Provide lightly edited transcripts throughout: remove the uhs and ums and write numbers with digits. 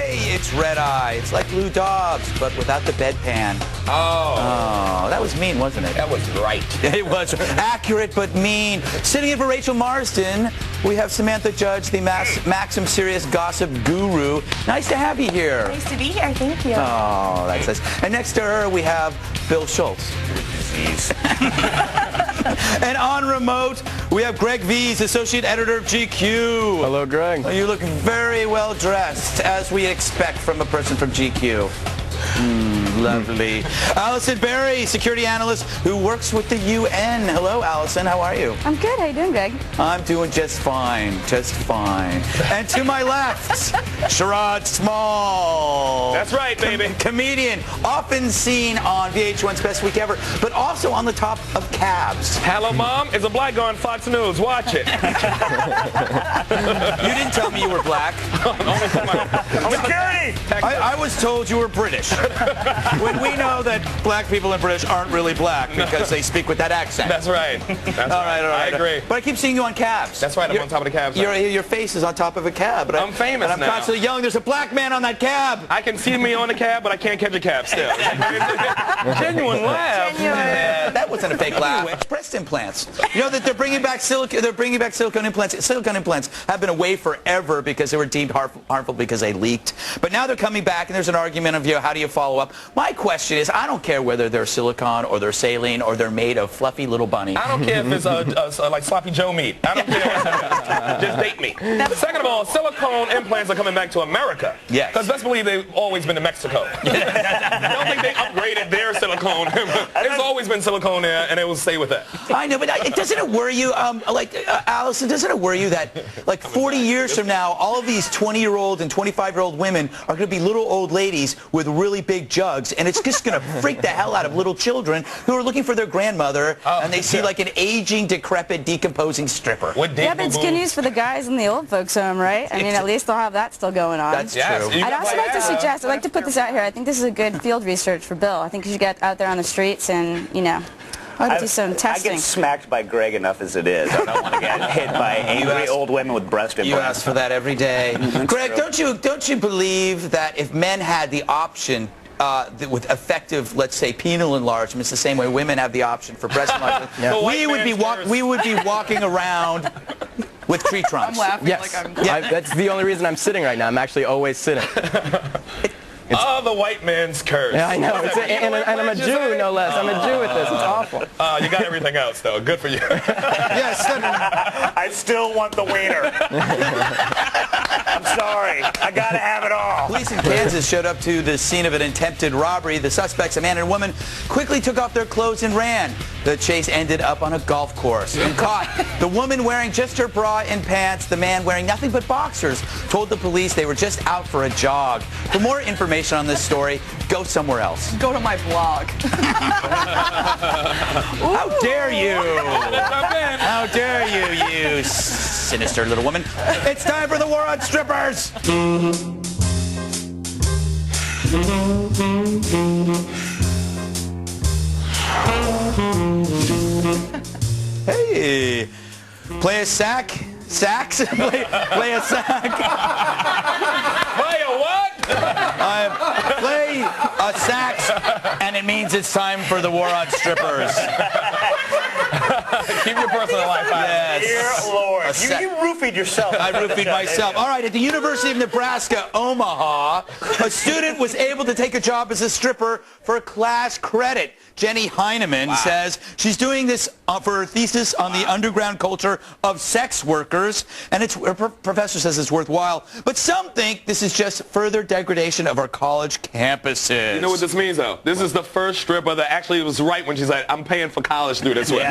Hey, it's Red Eye. It's like Lou Dobbs, but without the bedpan. Oh, that was mean, wasn't it? That was right. It was accurate, but mean. Sitting in for Rachel Marsden, we have Samantha Judge, the Maxim Serious Gossip Guru. Nice to have you here. Nice to be here. Thank you. Oh, that's nice. And next to her, we have Bill Schulz. And on remote, we have Greg Vies, Associate Editor of GQ. Hello, Greg. You look very well dressed, as we expect from a person from GQ. Lovely. Allison Berry, security analyst who works with the UN. Hello, Allison. How are you? I'm good. How you doing, Greg? I'm doing just fine. Just fine. And to my left, Sherrod Small. That's right, baby. Comedian, often seen on VH1's Best Week Ever, but also on the top of cabs. Hello, Mom. It's a black guy on Fox News. Watch it. You didn't tell me you were black. Security! I was told you were British. When we know that black people and British aren't really black because they speak with that accent. That's right. That's all right. I agree. But I keep seeing you on cabs. That's right. I'm on top of the cabs. Your face is on top of a cab. I'm famous and I'm constantly yelling, there's a black man on that cab. I can see me on the cab, but I can't catch a cab still. Genuine laugh. Genuine. That wasn't a fake laugh. Breast implants. You know that they're bringing back silicone implants. Silicone implants have been away forever because they were deemed harmful because they leaked. But now they're coming back, and there's an argument of, how do you follow up? My question is, I don't care whether they're silicone or they're saline or they're made of fluffy little bunnies. I don't care if it's like sloppy Joe meat. I don't care. Just date me. Second of all, silicone implants are coming back to America. Yes. Because best believe they've always been to Mexico. I don't think they upgraded their silicone. There's always been silicone there, and it will stay with that. I know, but doesn't it worry you, Allison, doesn't it worry you that, 40 years from now, all of these 20-year-old and 25-year-old women are going to be little old ladies with really big jugs, and it's just going to freak the hell out of little children who are looking for their grandmother, and they see an aging, decrepit, decomposing stripper. Yeah, but it's good news for the guys in the old folks home, right? I mean, at least they'll have that still going on. That's true. I'd also like to suggest, I'd like to put this out here, I think this is a good field research for Bill. I think you should get out there on the streets and, do some testing. I get smacked by Greg enough as it is. I don't want to get hit by angry old women with breast implants. You ask for that every day. Greg, don't you believe that if men had the option with effective, let's say, penile enlargements, the same way women have the option for breast enlargement, we would be walking around with tree trunks. I'm laughing yes. like I'm... That's the only reason I'm sitting right now. I'm actually always sitting. The white man's curse. Yeah, I know. And I'm a Jew, no less. I'm a Jew with this. It's awful. You got everything else, though. Good for you. Yes. I still want the wiener. I'm sorry. I got to have it all. Police in Kansas showed up to the scene of an attempted robbery. The suspects, a man and a woman, quickly took off their clothes and ran. The chase ended up on a golf course. And caught the woman wearing just her bra and pants, the man wearing nothing but boxers, told the police they were just out for a jog. For more information on this story, go somewhere else. Go to my blog. How dare you? How dare you, you sinister little woman. It's time for the war on strippers. Hey, play a sax? Play a sax. Play a what? Play a sax, and it means it's time for the war on strippers. Keep your personal life out. Yes. Dear Lord. You roofied yourself. I roofied myself. All right, at the University of Nebraska, Omaha, a student was able to take a job as a stripper for class credit. Jenny Heineman says she's doing this for her thesis on the underground culture of sex workers, and her professor says it's worthwhile. But some think this is just further degradation of our college campuses. You know what this means, though? This is the first stripper that actually was right when she said, I'm paying for college through this way.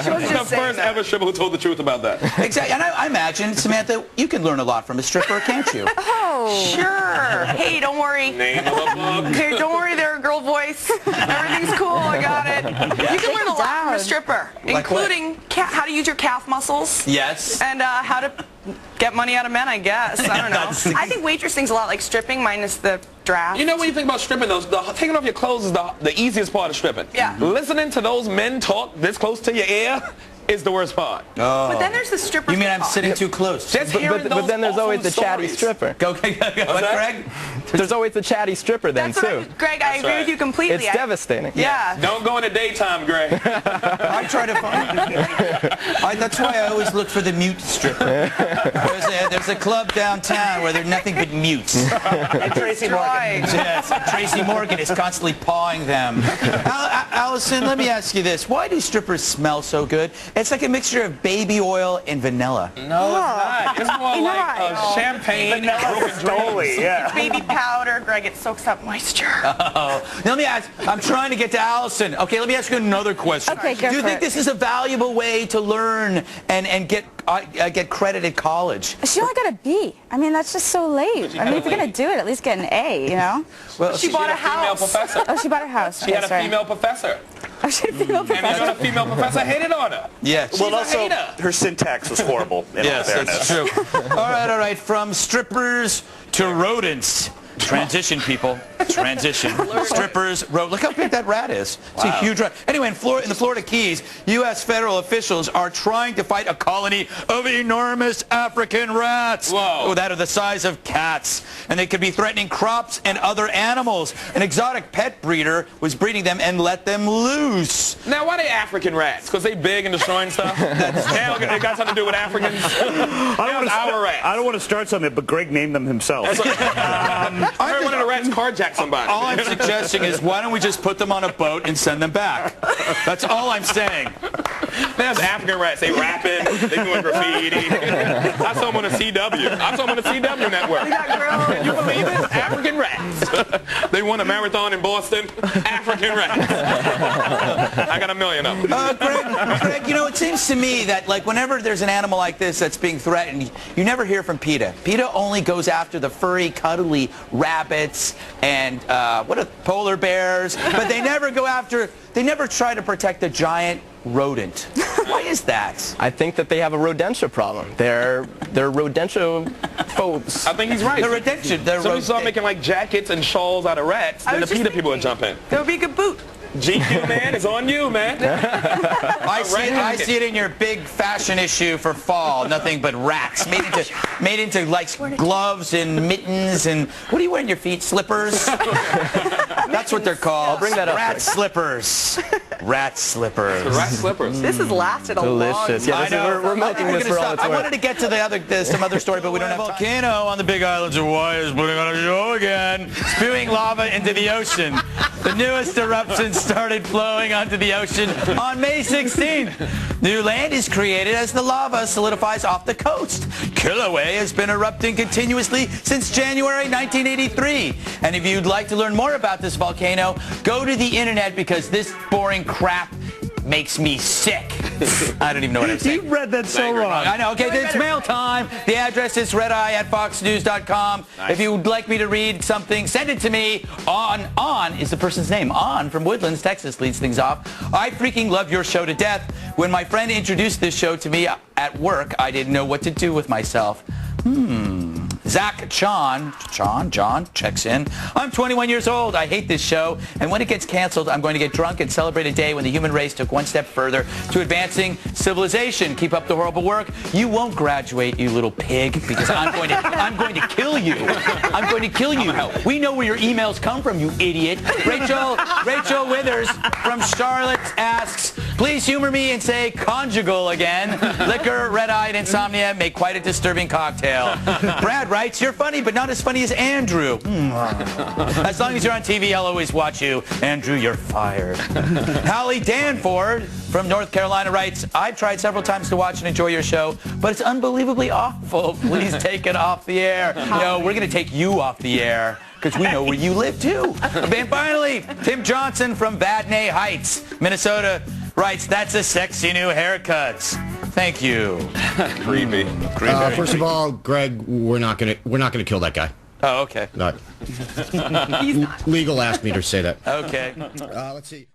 She was The just saying first that. ever stripper who told the truth about that. Exactly, and I imagine, Samantha, you can learn a lot from a stripper, can't you? Oh, sure. Hey, don't worry. Name of the book. Hey, don't worry there, girl voice. Everything's cool. I got it. You can learn a lot from a stripper, including how to use your calf muscles. Yes. And how to get money out of men, I guess. I don't know. I think waitressing's a lot like stripping, minus the draft. You know, when you think about stripping, taking off your clothes is the easiest part of stripping. Yeah. Listening to those men talk this close to your ear is the worst part. But then there's the stripper. You mean I'm sitting too close? Just hearing But then there's those always the awful chatty stories. stripper. Go, what, Greg? There's always the chatty stripper then, That's too. what Greg, I agree right. with you completely. It's devastating. Yeah. Don't go in the daytime, Greg. I try to find. That's why I always look for the mute stripper. There's a club downtown where there's nothing but mutes. And Tracy Morgan. Yes, Tracy Morgan is constantly pawing them. Allison, let me ask you this: why do strippers smell so good? It's like a mixture of baby oil and vanilla. No, it's not. It's more like champagne, broken Stoli, yeah. Baby powder, Greg, it soaks up moisture. Now, let me ask. I'm trying to get to Allison. Okay, let me ask you another question. Okay, go Do you for think it. this is a valuable way to learn and get credit at college? She only got a B. I mean, that's just so late. I mean, if you're going to do it, at least get an A, you know? Well, She bought a Female house. professor. Oh, she bought a house. She had a female professor. Oh, she had a female And the professor. other female professor hated on her. yes. Well, a also, hater. her syntax was horrible, in all Yes, fairness. that's true. All right. From strippers to rodents. Transition, people. Transition. Strippers, look how big that rat is. It's a huge rat. Anyway, in the Florida Keys, U.S. federal officials are trying to fight a colony of enormous African rats. Whoa. That are the size of cats. And they could be threatening crops and other animals. An exotic pet breeder was breeding them and let them loose. Now, why they African rats? Because they big and destroying stuff? Now it got something to do with Africans? I don't want to start something, but Greg named them himself. I heard one of the rats carjacked somebody. All I'm suggesting is why don't we just put them on a boat and send them back? That's all I'm saying. There's African rats. They rapping. They doing graffiti. I saw them on the CW. I saw them on the CW network. Can you believe it? African rats. They won a marathon in Boston. African rats. I got 1 million of them. Greg, you know, it seems to me that like whenever there's an animal like this that's being threatened, you never hear from PETA. PETA only goes after the furry, cuddly rabbits and polar bears, but they never try to protect the giant rodent. Why is that? I think that they have a rodentia problem. They're rodentia phobes. I think he's right. The retention. So we start making like jackets and shawls out of rats, then the PETA people would jump in. That would be a good boot. GQ, man, it's on you, man. I see it in your big fashion issue for fall. Nothing but rats made into like gloves and mittens and what do you wear in your feet? Slippers. That's what they're called. I'll bring that up. Rat slippers. Rat slippers. Rat slippers. This has lasted a Delicious. long Yeah, I know. we're milking this for all it's I worth. wanted to get to some other story, but we don't have time. Volcano on the Big Islands of Hawaii is putting on a show again, spewing lava into the ocean. The newest eruption started flowing onto the ocean on May 16th. New land is created as the lava solidifies off the coast. Kilauea has been erupting continuously since January 1983. And if you'd like to learn more about this volcano, go to the internet because this boring crap makes me sick. I don't even know what I'm saying. You read that so wrong. I know. Okay, it's mail time. The address is redeye@foxnews.com. Nice. If you would like me to read something, send it to me. On is the person's name. On from Woodlands, Texas leads things off. I freaking love your show to death. When my friend introduced this show to me at work, I didn't know what to do with myself. Zach John checks in. I'm 21 years old. I hate this show. And when it gets canceled, I'm going to get drunk and celebrate a day when the human race took one step further to advancing civilization. Keep up the horrible work. You won't graduate, you little pig, because I'm going to kill you. I'm going to kill you. We know where your emails come from, you idiot. Rachel Withers from Charlotte asks, please humor me and say conjugal again. Liquor, red-eyed, insomnia make quite a disturbing cocktail. Brad writes, you're funny, but not as funny as Andrew. As long as you're on TV, I'll always watch you. Andrew, you're fired. Hallie Danford from North Carolina writes, I've tried several times to watch and enjoy your show, but it's unbelievably awful. Please take it off the air. No, we're going to take you off the air because we know where you live, too. And finally, Tim Johnson from Vadnais Heights, Minnesota writes, that's a sexy new haircut. Thank you. Creepy. First of all, Greg, we're not gonna kill that guy. Oh, okay. No. Legal asked me to say that. Okay. Let's see.